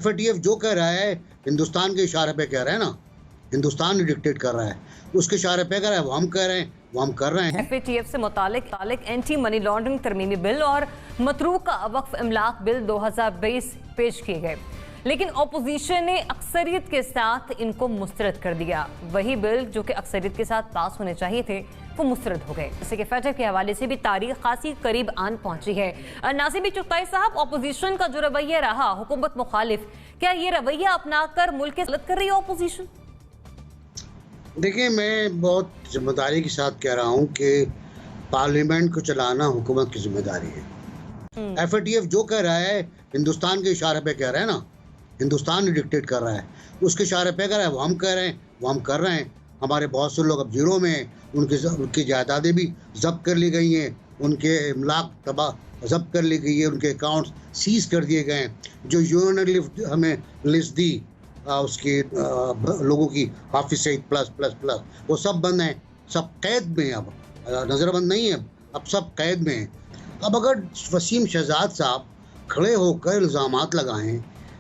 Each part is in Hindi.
FATF जो कह रहा है हिंदुस्तान के इशारे पे कह रहा है ना, हिंदुस्तान ही डिक्टेट कर रहा है, उसके इशारे पे कह रहा है, वो हम कह रहे हैं, वो हम कर रहे हैं। FATF से मुतालिक एंटी मनी लॉन्ड्रिंग तरमीमी बिल और मतरूका वक्फ इमलाक बिल 2020 पेश किए गए, लेकिन अपोजिशन ने अक्सरियत के साथ इनको मुस्तरद कर दिया। वही बिल जो कि अक्सरियत के साथ पास होने चाहिए थे वो मुस्तरद हो गए, जैसे कि FATF के हवाले से भी तारीख खासी करीब आन पहुंची है। नासिर चुगताई साहब, अपोजिशन का जो रवैया रहा हुकूमत मुखालिफ, क्या ये रवैया अपनाकर मुल्क की मदद कर रही है अपोजिशन? देखिए, मैं बहुत जिम्मेदारी के साथ कह रहा हूँ कि पार्लियामेंट को चलाना हुकूमत की जिम्मेदारी है। FATF जो कह रहा है हिंदुस्तान के इशारे पे कह रहा है ना, हिंदुस्तान ही डिक्टेट कर रहा है, उसके इशारे पे कह रहा है, वो हम कह रहे हैं, वो हम कर रहे हैं। हमारे बहुत से लोग अब जीरो में हैं, उनकी जायदादें भी जब्त कर ली गई हैं, उनके इमलाक तबाह जब्त कर ली गई है, उनके अकाउंट्स सीज कर दिए गए हैं। जो यूनियन ने हमें लिस्ट दी उसकी लोगों की, हाफिज सईद प्लस वो सब बंद हैं, सब कैद में हैं। अब नज़रबंद नहीं है, अब सब कैद में हैं। अब अगर वसीम शहजाद साहब खड़े होकर इल्ज़ामात लगाएं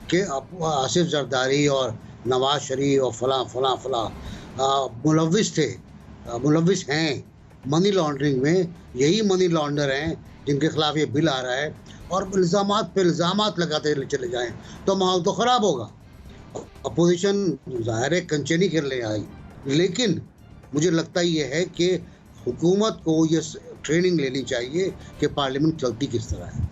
कि आसिफ जरदारी और नवाज शरीफ और फलां मुलविस हैं मनी लॉन्ड्रिंग में, यही मनी लॉन्डर हैं जिनके खिलाफ ये बिल आ रहा है, और इल्ज़ामात पे इल्ज़ामात लगाते चले जाएं तो माहौल तो ख़राब होगा। अपोजिशन ज़ाहिर है कंचनी खेलने आई, लेकिन मुझे लगता ये है कि हुकूमत को ये ट्रेनिंग लेनी चाहिए कि पार्लियामेंट चलती किस तरह है।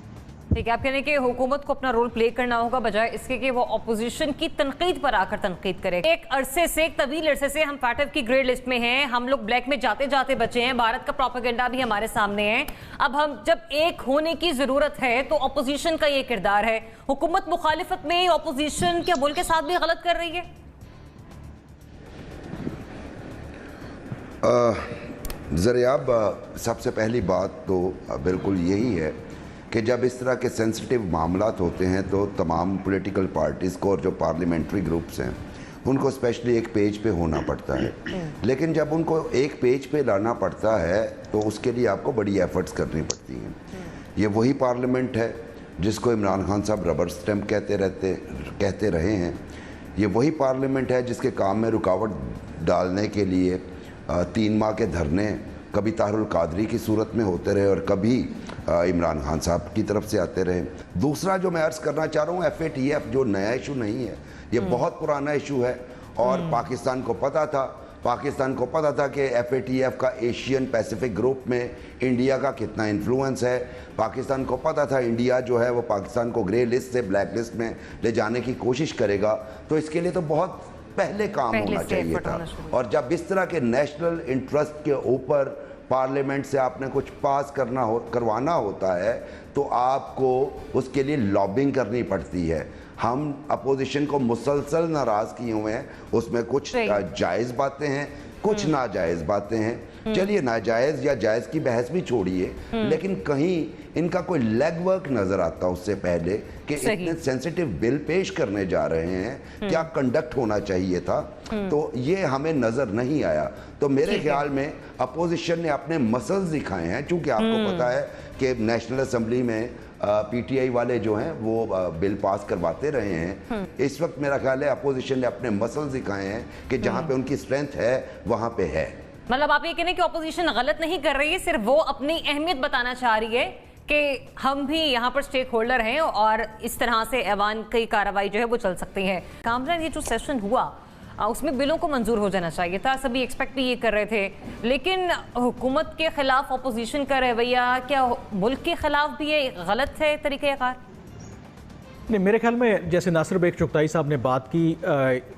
ठीक है, आप कहने कि हुकूमत को अपना रोल प्ले करना होगा बजाय इसके कि वो अपोजिशन की तनकीद पर आकर तनकीद करे। एक तवील अरसे से हम FATF की ग्रे लिस्ट में हैं, हम लोग ब्लैक में जाते जाते बचे हैं, भारत का प्रोपेगेंडा भी हमारे सामने है। अब हम जब एक होने की जरूरत है तो अपोजिशन का ये किरदार है। हुकूमत मुखालिफत में अपोजिशन क्या मुल्क के साथ भी गलत कर रही है? ज़रियाब, सबसे पहली बात तो बिल्कुल यही है कि जब इस तरह के सेंसिटिव मामलात होते हैं तो तमाम पॉलिटिकल पार्टीज़ को और जो पार्लियामेंट्री ग्रुप्स हैं उनको स्पेशली एक पेज पे होना पड़ता है। लेकिन जब उनको एक पेज पे लाना पड़ता है तो उसके लिए आपको बड़ी एफर्ट्स करनी पड़ती हैं। ये वही पार्लियामेंट है जिसको इमरान खान साहब रबर स्टैम्प कहते रहे हैं। ये वही पार्लियामेंट है जिसके काम में रुकावट डालने के लिए 3 माह के धरने कभी तारुल कादरी की सूरत में होते रहे और कभी इमरान खान साहब की तरफ से आते रहे। दूसरा जो मैं अर्ज़ करना चाह रहा हूँ, FATF जो नया इशू नहीं है, ये बहुत पुराना इशू है और पाकिस्तान को पता था कि FATF का एशियन पैसिफिक ग्रुप में इंडिया का कितना इन्फ्लुएंस है। पाकिस्तान को पता था इंडिया जो है वो पाकिस्तान को ग्रे लिस्ट से ब्लैक लिस्ट में ले जाने की कोशिश करेगा, तो इसके लिए तो बहुत पहले काम होना चाहिए था। और जब इस तरह के नेशनल इंटरेस्ट के ऊपर पार्लियामेंट से आपने कुछ पास करवाना होता है तो आपको उसके लिए लॉबिंग करनी पड़ती है। हम अपोजिशन को मुसलसल नाराज़ किए हुए हैं, उसमें कुछ जायज़ बातें हैं, कुछ नाजायज़ बातें हैं। चलिए, नाजायज़ या जायज़ की बहस भी छोड़िए, लेकिन कहीं इनका कोई लेग वर्क नज़र आता उससे पहले कि इतने सेंसिटिव बिल पेश करने जा रहे हैं, क्या कंडक्ट होना चाहिए था, तो ये हमें नज़र नहीं आया। तो मेरे ख्याल में अपोजिशन ने अपने मसल्स दिखाए हैं, चूँकि आपको पता है कि नेशनल असम्बली में PTI वाले जो हैं वो बिल पास करवाते रहे हैं। इस वक्त मेरा ख्याल है अपोजिशन ने अपने मसल्स दिखाए हैं कि जहाँ पे उनकी स्ट्रेंथ है वहाँ पे है। मतलब आप ये कहने कि अपोजिशन गलत नहीं कर रही है, सिर्फ वो अपनी अहमियत बताना चाह रही है कि हम भी यहाँ पर स्टेक होल्डर हैं और इस तरह से ऐवान की कार्रवाई जो है वो चल सकती है। कामरान, ये जो सेशन हुआ उसमें बिलों को मंजूर हो जाना चाहिए था, सभी एक्सपेक्ट भी ये कर रहे थे, लेकिन हुकूमत के खिलाफ अपोजिशन का रवैया क्या मुल्क के खिलाफ भी ये गलत है तरीक़ेकार? नहीं, मेरे ख्याल में जैसे नासिर चुगताई साहब ने बात की,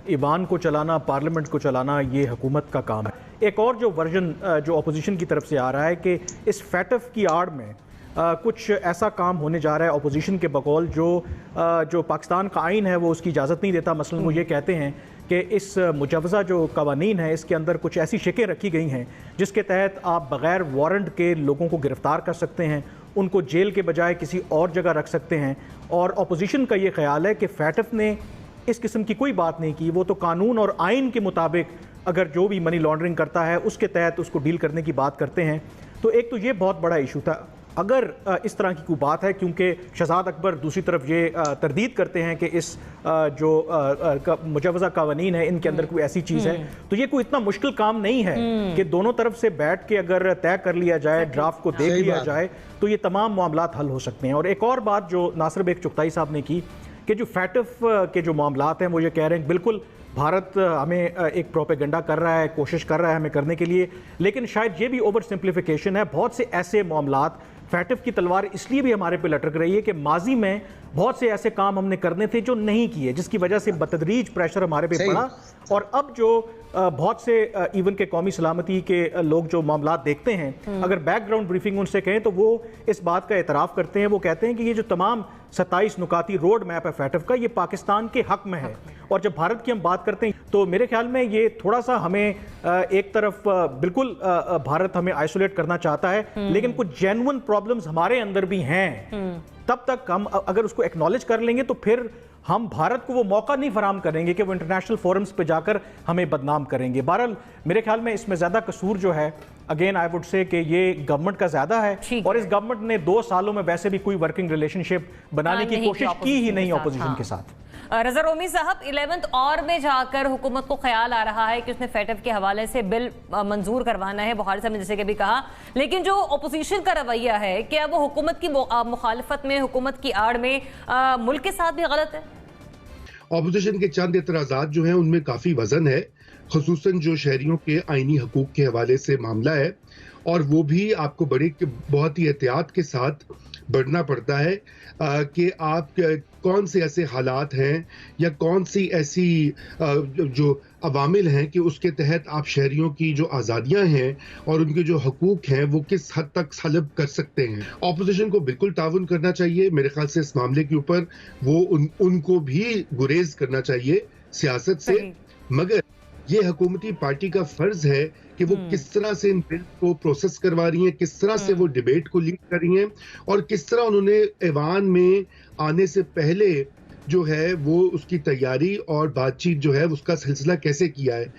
ईवान को चलाना, पार्लियामेंट को चलाना ये हुकूमत का काम है। एक और जो वर्जन जो अपोजिशन की तरफ से आ रहा है कि इस FATF की आड़ में कुछ ऐसा काम होने जा रहा है अपोजिशन के बकौल जो पाकिस्तान का आइन है वो उसकी इजाज़त नहीं देता। मसलन वो ये कहते हैं कि इस मुजवज़ा जो कवानीन है इसके अंदर कुछ ऐसी शिकें रखी गई हैं जिसके तहत आप बग़ैर वारंट के लोगों को गिरफ़्तार कर सकते हैं, उनको जेल के बजाय किसी और जगह रख सकते हैं। और अपोजिशन का ये ख्याल है कि FATF ने इस किस्म की कोई बात नहीं की, वो तो कानून और आइन के मुताबिक अगर जो भी मनी लॉन्ड्रिंग करता है उसके तहत उसको डील करने की बात करते हैं। तो एक तो ये बहुत बड़ा इशू था। अगर इस तरह की कोई बात है, क्योंकि शहजाद अकबर दूसरी तरफ ये तरदीद करते हैं कि इस जो मुजवज़ा कानून है इनके अंदर कोई ऐसी चीज़ है, तो ये कोई इतना मुश्किल काम नहीं है कि दोनों तरफ से बैठ के अगर तय कर लिया जाए, ड्राफ्ट को देख लिया जाए, तो ये तमाम मामलात हल हो सकते हैं। और एक और बात जो नासिर बेग चुगताई साहब ने की कि जो फैटफ के जो मामलात हैं वो ये कह रहे हैं बिल्कुल भारत हमें एक प्रोपेगेंडा कर रहा है, कोशिश कर रहा है हमें करने के लिए, लेकिन शायद ये भी ओवर सिंप्लीफिकेशन है। बहुत से ऐसे मामलात, फैटफ की तलवार इसलिए भी हमारे पे लटक रही है कि माजी में बहुत से ऐसे काम हमने करने थे जो नहीं किए, जिसकी वजह से बतदरीज प्रेशर हमारे पे पड़ा। और अब जो बहुत से इवन के कौमी सलामती के लोग जो मामलात देखते हैं, अगर बैकग्राउंड ब्रीफिंग उनसे कहें तो वो इस बात का एतराफ़ करते हैं। वो कहते हैं कि ये जो तमाम 27 नुकाती रोड मैप है फैटफ का, ये पाकिस्तान के हक में है। और जब भारत की हम बात करते हैं तो मेरे ख्याल में ये थोड़ा सा हमें एक तरफ बिल्कुल भारत हमें आइसोलेट करना चाहता है, लेकिन कुछ जेन्युइन प्रॉब्लम्स हमारे अंदर भी हैं। तब तक हम अगर उसको एक्नॉलेज कर लेंगे तो फिर हम भारत को वो मौका नहीं फराहम करेंगे कि वो इंटरनेशनल फोरम्स पे जाकर हमें बदनाम करेंगे। बहरहाल मेरे ख्याल में इसमें ज़्यादा कसूर जो है, अगेन आई वुड से कि ये गवर्नमेंट का ज़्यादा है, और इस गवर्नमेंट ने 2 सालों में वैसे भी कोई वर्किंग रिलेशनशिप बनाने की कोशिश की ही नहीं ऑपोजिशन के साथ। रज़ा रोमी साहब, 11th और में जाकर हुकूमत को ख्याल आ रहा है कि उसने फैटफ के हवाले से बिल मंजूर करवाना है, बुखारी साहब ने जैसे कि भी कहा, लेकिन जो अपोजिशन का रवैया है, क्या वो हुकूमत की मुखालफत में, हुकूमत की आड़ में मुल्क के साथ भी गलत है? अपोजिशन के चंद एतराज़ात जो हैं उनमें काफ़ी वजन है, खुसूसन जो शहरियों के आइनी हकूक के हवाले से मामला है, और वो भी आपको बहुत ही एहतियात के साथ बढ़ना पड़ता है कि आप कौन से ऐसे हालात हैं या कौन सी ऐसी जो अवामिल हैं कि उसके तहत आप शहरियों की जो आज़ादियां हैं और उनके जो हकूक हैं वो किस हद तक सलब कर सकते हैं। अपोजिशन को बिल्कुल ताउन करना चाहिए। मेरे ख्याल से इस मामले के ऊपर वो उनको भी गुरेज करना चाहिए सियासत से, मगर ये हुकूमती पार्टी का फर्ज है कि वो किस तरह से इन बिल को प्रोसेस करवा रही हैं, किस तरह से वो डिबेट को लीड कर रही हैं, और किस तरह उन्होंने ऐवान में आने से पहले जो है वो उसकी तैयारी और बातचीत जो है उसका सिलसिला कैसे किया है।